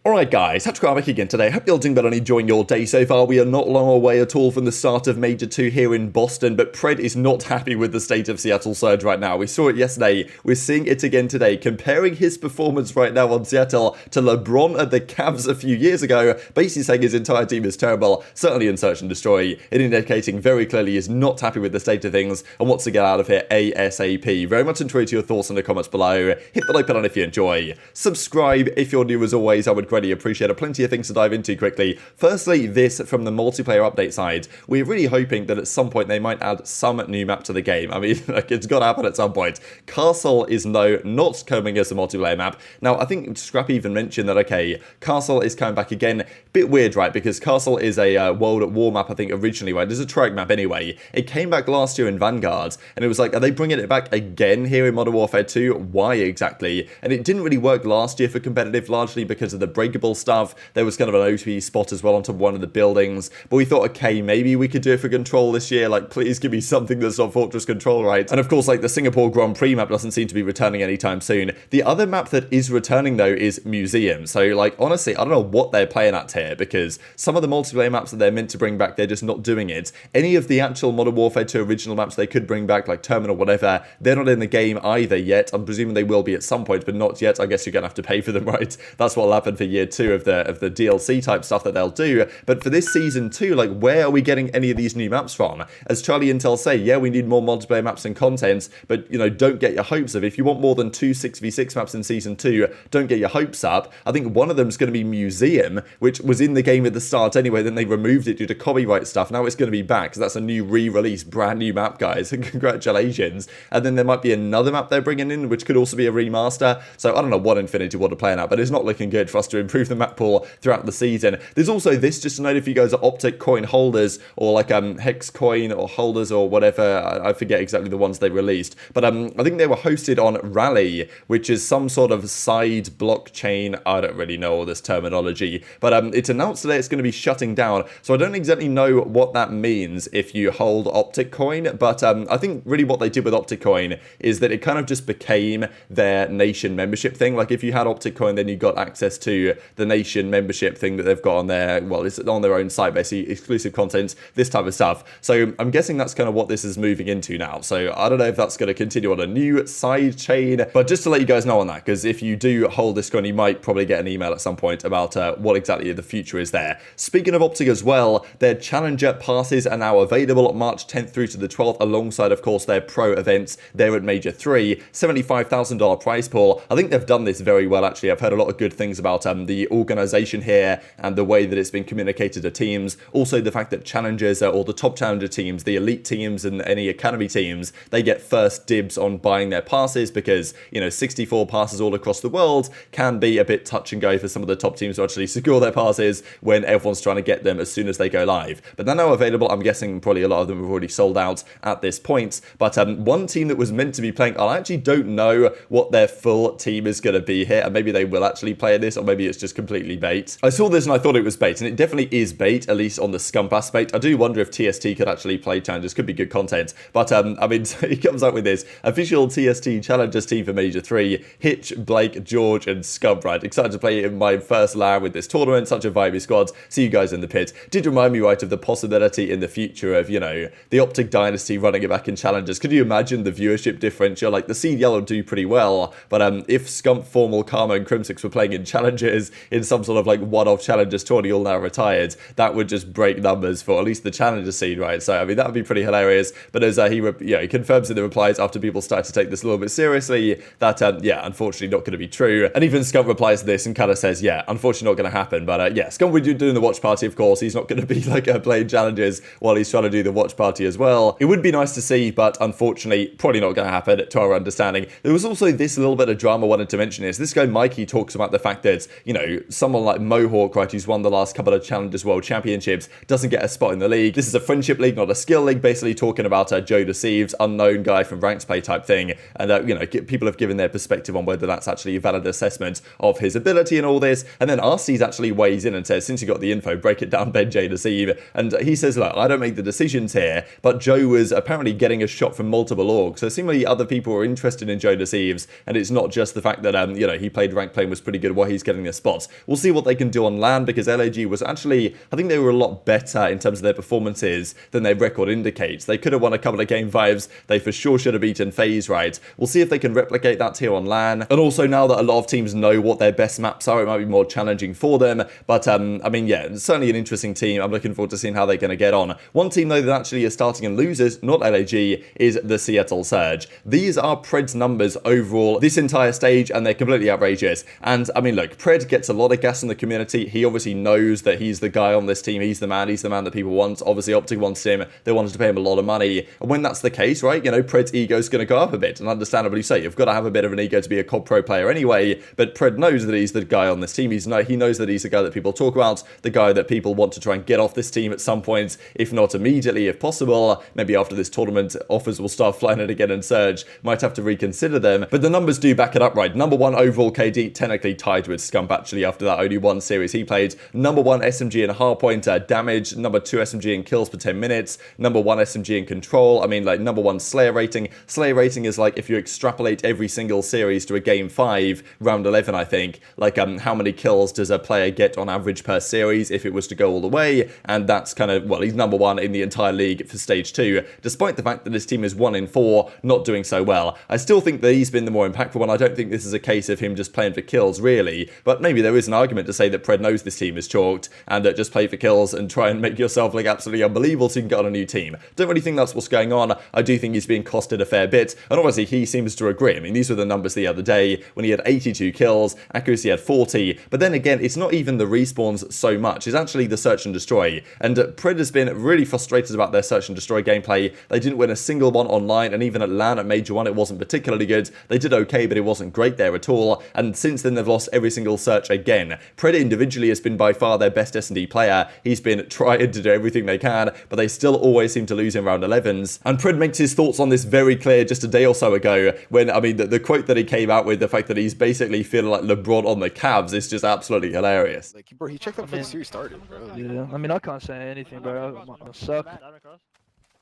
Alright guys, TacticalRab again today. Hope you're doing well and enjoying your day so far. We are not long away at all from the start of Major 2 here in Boston, but Pred is not happy with the state of Seattle Surge right now. We saw it yesterday, we're seeing it again today, comparing his performance right now on Seattle to LeBron at the Cavs a few years ago, basically saying his entire team is terrible, certainly in Search and Destroy, and indicating very clearly he's not happy with the state of things and wants to get out of here ASAP. Very much enjoyed your thoughts in the comments below. Hit the like button if you enjoy. Subscribe if you're new as always, I would greatly appreciate it. Plenty of things to dive into quickly. Firstly, this from the multiplayer update side. We're really hoping that at some point they might add some new map to the game. I mean, like, it's got to happen at some point. Castle is not coming as a multiplayer map. Now, I think Scrappy even mentioned that, okay, Castle is coming back again. Bit weird, right? Because Castle is a World at War map, I think, originally, right? There's a track map anyway. It came back last year in Vanguard, and it was like, are they bringing it back again here in Modern Warfare 2? Why exactly? And it didn't really work last year for competitive, largely because of the breakable stuff. There was kind of an OP spot as well on top of one of the buildings, but we thought, okay, maybe we could do it for Control this year. Like, please give me something that's not Fortress Control, right? And of course, like, the Singapore Grand Prix map doesn't seem to be returning anytime soon. The other map that is returning, though, is Museum. So, like, honestly, I don't know what they're playing at here, because some of the multiplayer maps that they're meant to bring back, they're just not doing it. Any of the actual Modern Warfare 2 original maps they could bring back, like Terminal, whatever, they're not in the game either yet. I'm presuming they will be at some point, but not yet. I guess you're gonna have to pay for them, right? That's what'll happen for year 2 of the DLC type stuff that they'll do. But for this season 2, like, where are we getting any of these new maps from? As Charlie and Intel say, yeah, we need more multiplayer maps and content, but, you know, don't get your hopes up. If you want more than 2 6v6 maps in season 2, don't get your hopes up. I think one of them is going to be Museum, which was in the game at the start anyway, then they removed it due to copyright stuff. Now it's going to be back, so that's a new re-release, brand new map, guys. Congratulations. And then there might be another map they're bringing in, which could also be a remaster. So I don't know what Infinity Ward are playing at, but it's not looking good for us to improve the map pool throughout the season. There's also this, just to note if you guys are OpTic coin holders, or like Hex coin or holders or whatever, I forget exactly the ones they released, but I think they were hosted on Rally, which is some sort of side blockchain. I don't really know all this terminology, but it's announced today it's going to be shutting down, so I don't exactly know what that means if you hold OpTic coin, but I think really what they did with OpTic coin is that it kind of just became their nation membership thing. Like, if you had OpTic coin, then you got access to the nation membership thing that they've got on their, well, it's on their own site, basically, exclusive content, this type of stuff. So I'm guessing that's kind of what this is moving into now. So I don't know if that's going to continue on a new side chain, but just to let you guys know on that, because if you do hold this coin, you might probably get an email at some point about what exactly the future is there. Speaking of OpTic as well, their Challenger passes are now available March 10th through to the 12th, alongside, of course, their pro events there at Major 3. $75,000 prize pool. I think they've done this very well, actually. I've heard a lot of good things about the organization here and the way that it's been communicated to teams. Also, the fact that challengers, or the top challenger teams, the elite teams and any academy teams, they get first dibs on buying their passes, because, you know, 64 passes all across the world can be a bit touch and go for some of the top teams to actually secure their passes when everyone's trying to get them as soon as they go live. But they're now available. I'm guessing probably a lot of them have already sold out at this point. But one team that was meant to be playing, I actually don't know what their full team is going to be here, and maybe they will actually play this, or maybe it's just completely bait. I saw this and I thought it was bait, and it definitely is bait, at least on the Scump aspect. I do wonder if TST could actually play challenges. Could be good content. But I mean, he comes up with this official TST challengers team for Major 3: Hitch, Blake, George, and Scump. Right, excited to play in my first LAN with this tournament. Such a vibey squad. See you guys in the pit. Did remind me, right, of the possibility in the future of, you know, the OpTic dynasty running it back in challenges. Could you imagine the viewership differential? Like, the CDL will do pretty well, but if Scump, Formal, Karma, and Crimsix were playing in challenges in some sort of like one-off challengers tourney, all now retired, that would just break numbers for at least the challenger scene, right? So I mean, that would be pretty hilarious. But as he confirms in the replies after people start to take this a little bit seriously, that yeah, unfortunately not going to be true. And even Scump replies to this and kind of says, yeah, unfortunately not going to happen. But yeah, Scump would be doing the watch party, of course. He's not going to be like playing challenges while he's trying to do the watch party as well. It would be nice to see, but unfortunately probably not going to happen to our understanding. There was also this little bit of drama I wanted to mention is this guy Mikey talks about the fact that, you know, someone like Mohawk, right, who's won the last couple of Challengers World Championships, doesn't get a spot in the league. This is a friendship league, not a skill league, basically talking about JoeDeceives, unknown guy from Ranks Play type thing. And, you know, people have given their perspective on whether that's actually a valid assessment of his ability and all this. And then RC's actually weighs in and says, since you got the info, break it down, Ben JoeDeceives. And he says, look, I don't make the decisions here, but Joe was apparently getting a shot from multiple orgs. So seemingly other people were interested in JoeDeceives, and it's not just the fact that, you know, he played rank play and was pretty good while he's getting the spots. We'll see what they can do on LAN, because LAG was actually, I think they were a lot better in terms of their performances than their record indicates. They could have won a couple of game 5s. They for sure should have beaten FaZe, right? We'll see if they can replicate that here on LAN. And also, now that a lot of teams know what their best maps are, it might be more challenging for them. But, I mean, yeah, it's certainly an interesting team. I'm looking forward to seeing how they're going to get on. One team, though, that actually is starting in losers, not LAG, is the Seattle Surge. These are Pred's numbers overall this entire stage, and they're completely outrageous. And, I mean, look, Pred gets a lot of gas in the community. He obviously knows that he's the guy on this team. He's the man that people want. Obviously, OpTic wants him. They wanted to pay him a lot of money. And when that's the case, right, you know, Pred's ego is going to go up a bit. And understandably so. You've got to have a bit of an ego to be a CoD Pro player anyway. But Pred knows that he's the guy on this team. He knows that he's the guy that people talk about, the guy that people want to try and get off this team at some point, if not immediately, if possible. Maybe after this tournament, offers will start flying in again, and Surge might have to reconsider them. But the numbers do back it up, right? Number 1 overall KD, technically tied with Scump, actually, after that only one series he played. Number 1 SMG in hardpoint damage. Number 2 SMG in kills per 10 minutes. Number 1 SMG in control. I mean, like, number 1 Slayer rating. Slayer rating is like if you extrapolate every single series to a game 5, round 11, I think. Like, how many kills does a player get on average per series if it was to go all the way? And that's kind of, well, he's number 1 in the entire league for stage 2, despite the fact that his team is 1 in 4, not doing so well. I still think that he's been the more impactful one. I don't think this is a case of him just playing for kills, really. But maybe there is an argument to say that Pred knows this team is chalked, and that just play for kills and try and make yourself look absolutely unbelievable so you can get on a new team. Don't really think that's what's going on. I do think he's being costed a fair bit, and obviously he seems to agree. I mean, these were the numbers the other day when he had 82 kills, accuracy had 40, but then again, it's not even the respawns so much, it's actually the search and destroy, and Pred has been really frustrated about their search and destroy gameplay. They didn't win a single one online, and even at LAN at Major 1 it wasn't particularly good. They did okay, but it wasn't great there at all, and since then they've lost every single search again. Pred individually has been by far their best S&D player. He's been trying to do everything they can, but they still always seem to lose in round 11s. And Pred makes his thoughts on this very clear just a day or so ago when, I mean, the quote that he came out with, the fact that he's basically feeling like LeBron on the Cavs, is just absolutely hilarious. Like, bro, he checked out before the series started, bro. Yeah, I mean, I can't say anything, bro. I suck. What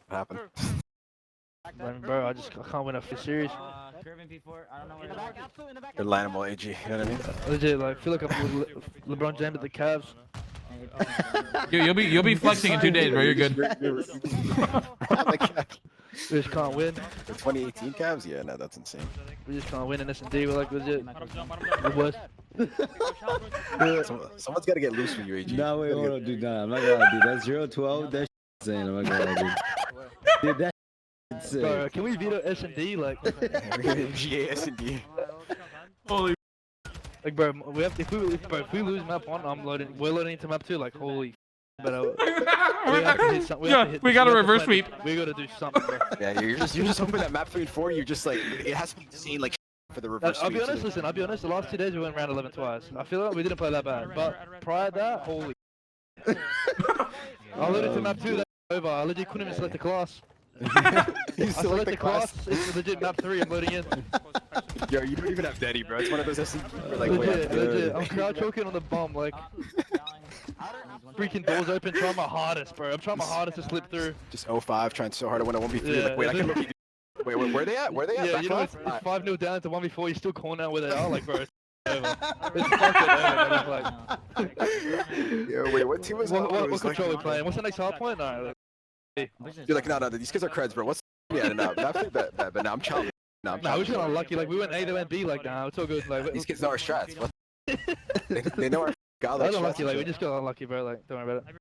happened? I mean, bro, I can't win a series. You're Lanimal AG, you know what I mean? Legit, like, feel like I'm LeBron James at the Cavs. Dude, you'll be flexing in 2 days, bro. You're good. We just can't win. The 2018 Cavs? Yeah, no, that's insane. We just can't win in S&D. We're like legit. The worst. Someone's got to get loose for you, AG. No, wait, hold on, dude. Nah, I'm not gonna lie, dude. That 0-12, that insane. I'm not gonna lie, dude. Dude, that insane. Bro, can we veto S&D? Like, GA S&D. Holy. like, bro, we have if we lose map 1, we're loading into map 2. Like, holy. But we have to hit something. We got a reverse sweep. We gotta do something, bro. Yeah, you're just hoping that map 3 and 4, you're just like, it has to be insane, like, for the reverse I'll be sweep, honest, listen, I'll be honest, the last 2 days we went round 11 twice. I feel like we didn't play that bad, but prior to that, holy. I loaded to map 2, that's over. I legit couldn't even select the class. You I select the class, it's legit map 3, I'm loading in. Yo, you don't even have Daddy, bro. It's one of those SC like, legit, I'm crouch choking on the bomb, like. Freaking doors open, trying my hardest, bro. I'm trying my hardest to slip through. Just 0-5, trying so hard to win a 1v3. Yeah, like, wait, I can look at you. Wait, where they at? Where they at? Yeah, Back you know, off? it's 5-0 down to 1v4, you're still calling out where they are, like, bro. It's fucking over, like. Yo, wait, what team was that? What control we playing? What's the next hard point? No, You're like, no, these kids are creds, bro. What's yeah, no, but now I'm challenging. No, we're just unlucky. Like, we went A, they went B. Like, nah, it's all good. Like, these kids know our strats. What? they know our godlike strats. Unlucky, like, we just got unlucky, bro. Like, don't worry about it.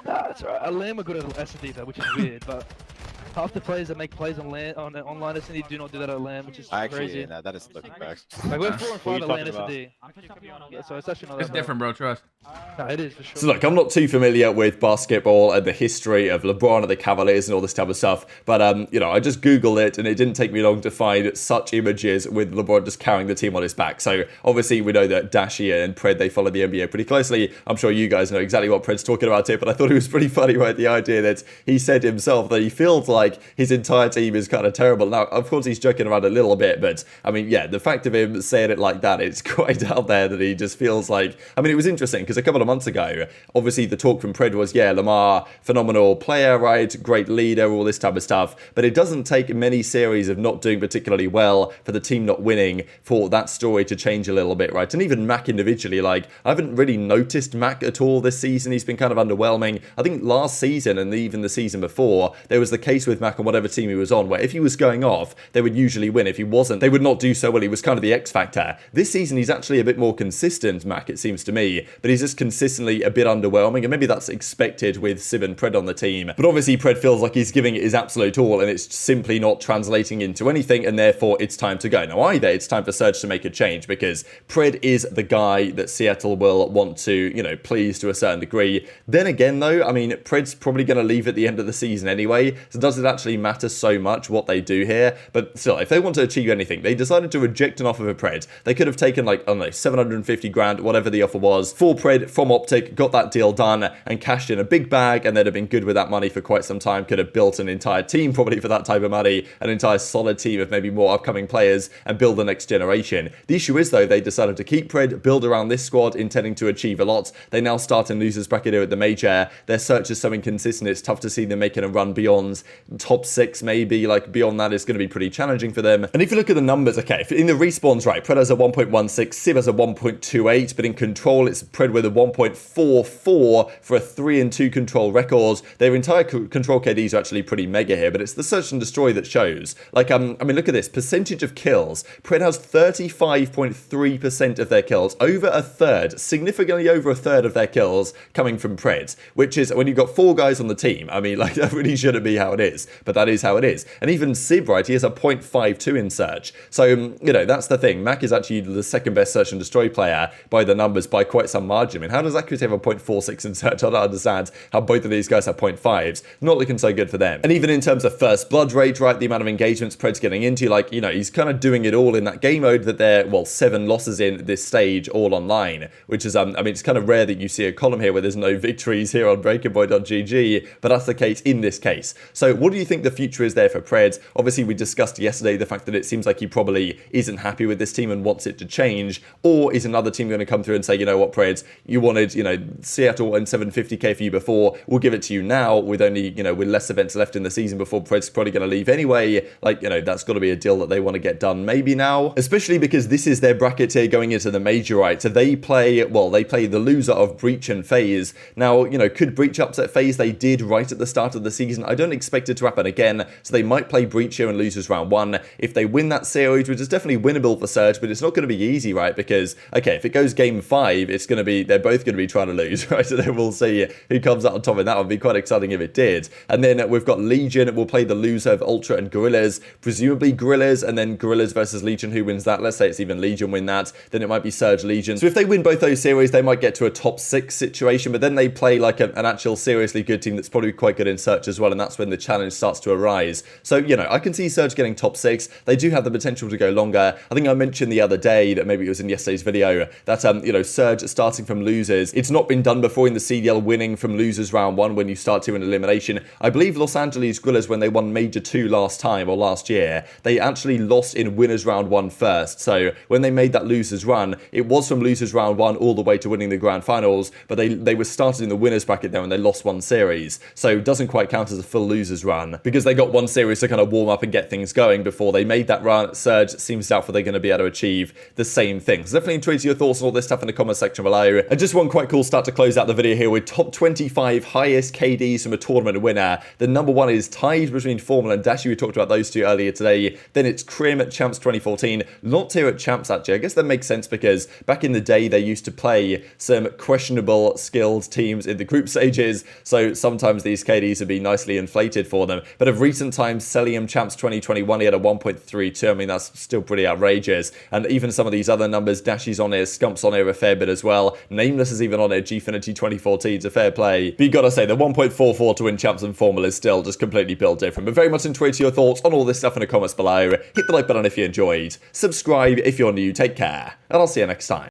Nah, it's alright. iLLeY are good at S&D though, which is weird, but half the players that make plays on online S&D do not do that at LAN, which is crazy. Yeah, that is looking back. Like, we're 4 and 5 at LAN S&D. Yeah, so it's actually not It's that different, bro. Trust. No, it is for sure. So look, I'm not too familiar with basketball and the history of LeBron and the Cavaliers and all this type of stuff, but you know, I just Googled it and it didn't take me long to find such images with LeBron just carrying the team on his back. So obviously we know that Dashy and Pred, they follow the NBA pretty closely. I'm sure you guys know exactly what Pred's talking about here, but I thought it was pretty funny, right? The idea that he said himself that he feels like his entire team is kind of terrible. Now, of course, he's joking around a little bit, but I mean, yeah, the fact of him saying it like that, it's quite out there that he just feels like, I mean, it was interesting because a couple of months ago, obviously the talk from Pred was, yeah, Lamar, phenomenal player, right? Great leader, all this type of stuff. But it doesn't take many series of not doing particularly well for the team not winning for that story to change a little bit, right? And even Mack individually, like, I haven't really noticed Mack at all this season. He's been kind of underwhelming. I think last season and even the season before, there was the case with Mack on whatever team he was on, where if he was going off, they would usually win. If he wasn't, they would not do so well. He was kind of the X factor. This season, he's actually a bit more consistent, Mack, it seems to me, but he's just consistently a bit underwhelming, and maybe that's expected with Simp and Pred on the team. But obviously, Pred feels like he's giving it his absolute all, and it's simply not translating into anything, and therefore it's time to go. Now, either it's time for Surge to make a change, because Pred is the guy that Seattle will want to, you know, please to a certain degree. Then again, though, I mean, Pred's probably going to leave at the end of the season anyway, so does it actually matter so much what they do here? But still, if they want to achieve anything, they decided to reject an offer for Pred. They could have taken, like, I don't know, 750 grand, whatever the offer was, for Pred from OpTic, got that deal done, and cashed in a big bag, and they'd have been good with that money for quite some time. Could have built an entire team probably for that type of money, an entire solid team of maybe more upcoming players, and build the next generation. The issue is, though, they decided to keep Pred, build around this squad, intending to achieve a lot. They now start in losers bracket here at the major. Their search is so inconsistent, it's tough to see them making a run beyond top 6, maybe. Like, beyond that is going to be pretty challenging for them. And if you look at the numbers, okay, in the respawns, right, Pred has a 1.16, Civ has a 1.28, but in control, it's Pred with a 1.44 for a 3-2 control record. Their entire control KDs are actually pretty mega here, but it's the search and destroy that shows. Like, I mean, look at this. Percentage of kills. Pred has 35.3% of their kills. Over a third, significantly over a third of their kills coming from Pred, which is, when you've got 4 guys on the team, I mean, like, that really shouldn't be how it is, but that is how it is. And even Sib, right, he has a 0.52 in search. So, you know, that's the thing. Mack is actually the second best search and destroy player by the numbers by quite some margin. I mean, how does Accuracy have a 0.46 in search? I don't understand how both of these guys have 0.5s. Not looking so good for them. And even in terms of first blood rate, right, the amount of engagements Pred's getting into, like, you know, he's kind of doing it all in that game mode that they're, well, 7 losses in this stage, all online, which is, I mean, it's kind of rare that you see a column here where there's no victories here on breakingboy.gg, but that's the case in this case. So what do you think the future is there for Pred? Obviously, we discussed yesterday the fact that it seems like he probably isn't happy with this team and wants it to change, or is another team going to come through and say, you know what, Pred, you wanted, you know, Seattle and 750k for you before, we'll give it to you now with only, you know, with less events left in the season before Pred's probably going to leave anyway. Like, you know, that's got to be a deal that they want to get done maybe now, especially because this is their bracket here going into the major, right? So they play, well, they play the loser of Breach and FaZe. Now, you know, could Breach upset FaZe? They did right at the start of the season. I don't expect it to happen again, so they might play Breach here and losers round 1. If they win that series, which is definitely winnable for Surge, but it's not going to be easy, right? Because, okay, if it goes game 5, it's going to be, they're both going to be trying to lose, right? So then we'll see who comes out on top, and that would be quite exciting if it did. And then we've got Legion. We'll play the loser of Ultra and Guerrillas, presumably Guerrillas, and then Guerrillas versus Legion. Who wins that? Let's say it's even Legion win that, then it might be Surge Legion. So if they win both those series, they might get to a top 6 situation, but then they play like an actual seriously good team that's probably quite good in Search as well, and that's when the challenge starts to arise. So, you know, I can see Surge getting top 6. They do have the potential to go longer. I think I mentioned the other day, that maybe it was in yesterday's video, that, you know, Surge starting from losers, it's not been done before in the CDL, winning from losers round 1 when you start to an elimination. I believe Los Angeles Guerrillas, when they won Major 2 last time, or last year, they actually lost in winners round 1 first. So when they made that losers run, it was from losers round 1 all the way to winning the grand finals, but they were started in the winners bracket there and they lost 1 series. So it doesn't quite count as a full losers run, because they got 1 series to kind of warm up and get things going before they made that run. Surge seems doubtful they're going to be able to achieve the same thing. So definitely tweet your thoughts on all this stuff in the comment section below. And just one quite cool start to close out the video here with top 25 highest KDs from a tournament winner. The number 1 is tied between Formula and Dashy. We talked about those two earlier today. Then it's Crim at Champs 2014. Not here at Champs, actually. I guess that makes sense because back in the day, they used to play some questionable skilled teams in the group stages. So sometimes these KDs would be nicely inflated for them. But of recent times, Cellium Champs 2021, he had a 1.32. I mean, that's still pretty outrageous. And even some of these other numbers, Dashy's on here, Scump's on here a fair bit as well. Nameless is even on here, Gfinity 2014. It's a fair play. But you gotta say, the 1.44 to win Champs and Formula is still just completely built different. But very much enjoyed your thoughts on all this stuff in the comments below. Hit the like button if you enjoyed. Subscribe if you're new. Take care. And I'll see you next time.